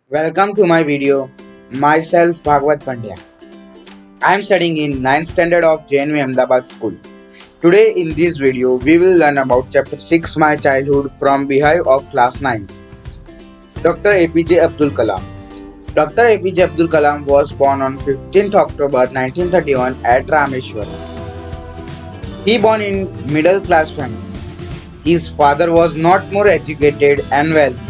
Welcome to my video. Myself Bhagwat Pandya. I am studying in 9th standard of JNV Ahmedabad School. Today in this video we will learn about chapter 6 My Childhood from Beehive of class 9. Dr. APJ Abdul Kalam. Dr. APJ Abdul Kalam was born on 15th October 1931 at Rameshwaram. He born in middle class family. His father was not more educated and wealthy.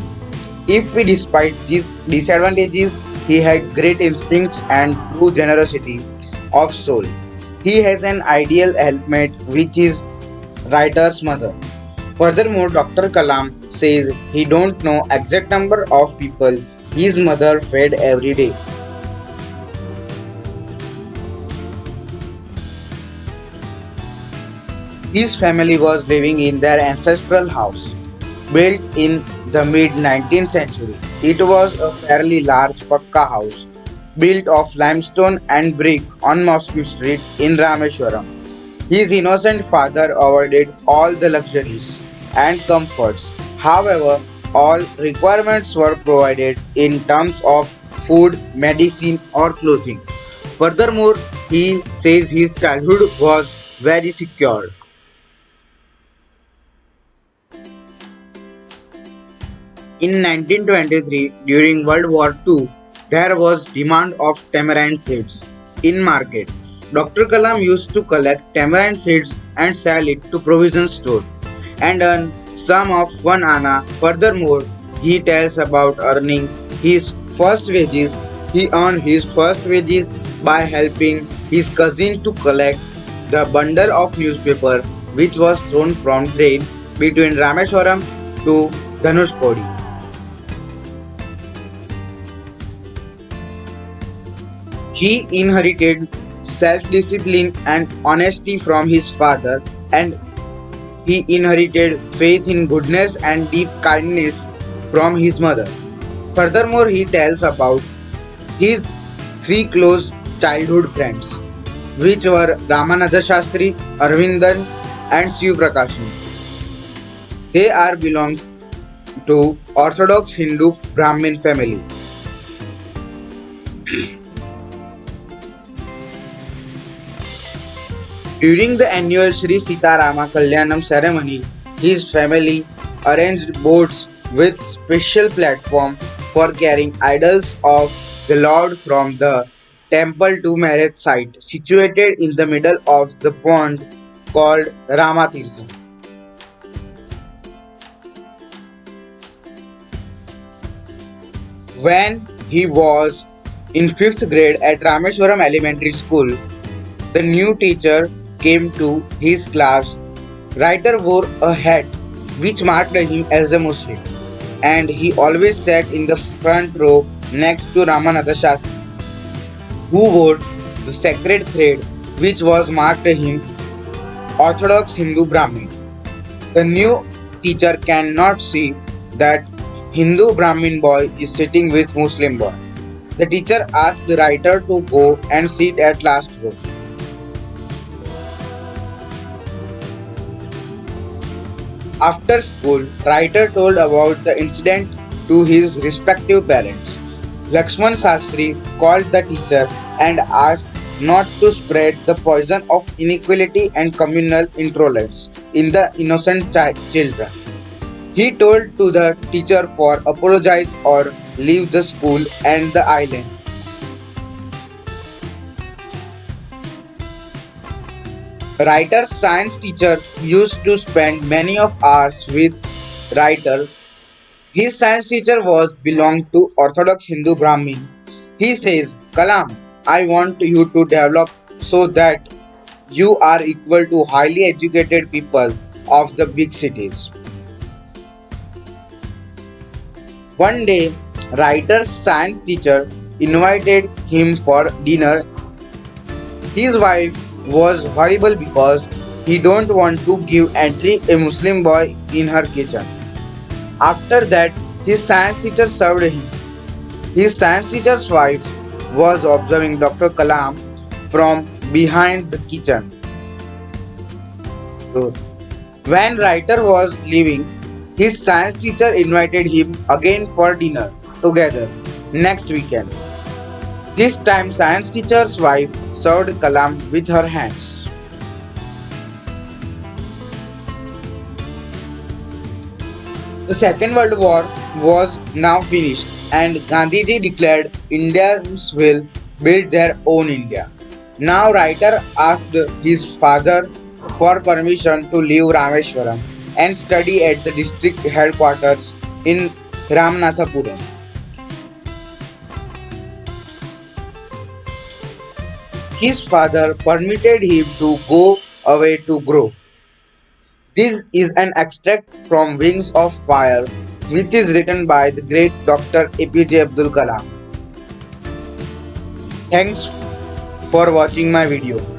If we despite these disadvantages, he had great instincts and true generosity of soul. He has an ideal helpmate which is writer's mother. Furthermore, Dr. Kalam says he don't know exact number of people his mother fed every day. His family was living in their ancestral house, built in the mid 19th century. It was a fairly large pakka house, built of limestone and brick on Mosque Street in Rameshwaram. His innocent father avoided all the luxuries and comforts. However, all requirements were provided in terms of food, medicine, or clothing. Furthermore, he says his childhood was very secure. In 1923, during World War II, there was demand of tamarind seeds in market. Dr. Kalam used to collect tamarind seeds and sell it to provision store and earn sum of 1 anna. Furthermore, he tells about earning his first wages. He earned his first wages by helping his cousin to collect the bundle of newspaper which was thrown from train between Rameshwaram to Dhanushkodi. He inherited self discipline and honesty from his father, and he inherited faith in goodness and deep kindness from his mother. Furthermore, he tells about his three close childhood friends, which were Ramanatha Shastri, Arvindan, and Shiv Prakashan. They are belong to Orthodox Hindu Brahmin family. During the annual Sri Sita Rama Kalyanam ceremony, his family arranged boats with special platform for carrying idols of the Lord from the temple to marriage site situated in the middle of the pond called Ramatirtha. When he was in 5th grade at Rameshwaram Elementary School, the new teacher came to his class. Writer wore a hat which marked him as a Muslim, and he always sat in the front row next to Ramanatha Shastri, who wore the sacred thread which was marked him Orthodox Hindu Brahmin. The new teacher cannot see that Hindu Brahmin boy is sitting with Muslim boy. The teacher asked the writer to go and sit at last row. After school, writer told about the incident to his respective parents. Lakshman Sastri called the teacher and asked not to spread the poison of inequality and communal intolerance in the innocent children. He told to the teacher for apologize or leave the school and the island. Writer's science teacher used to spend many of hours with writer. His science teacher was belonged to Orthodox Hindu Brahmin. He says, Kalam, I want you to develop so that you are equal to highly educated people of the big cities. One day, writer's science teacher invited him for dinner. His wife was horrible because he don't want to give entry a Muslim boy in her kitchen. After that, his science teacher served him. His science teacher's wife was observing Dr. Kalam from behind the kitchen door. When writer was leaving, his science teacher invited him again for dinner together. next weekend. This time science teacher's wife served Kalam with her hands. The Second World War was now finished and Gandhiji declared Indians will build their own India. Now writer asked his father for permission to leave Rameshwaram and study at the district headquarters in Ramanathapuram. His father permitted him to go away to grow. This is an extract from Wings of Fire, which is written by the great Dr. APJ Abdul Kalam. Thanks for watching my video.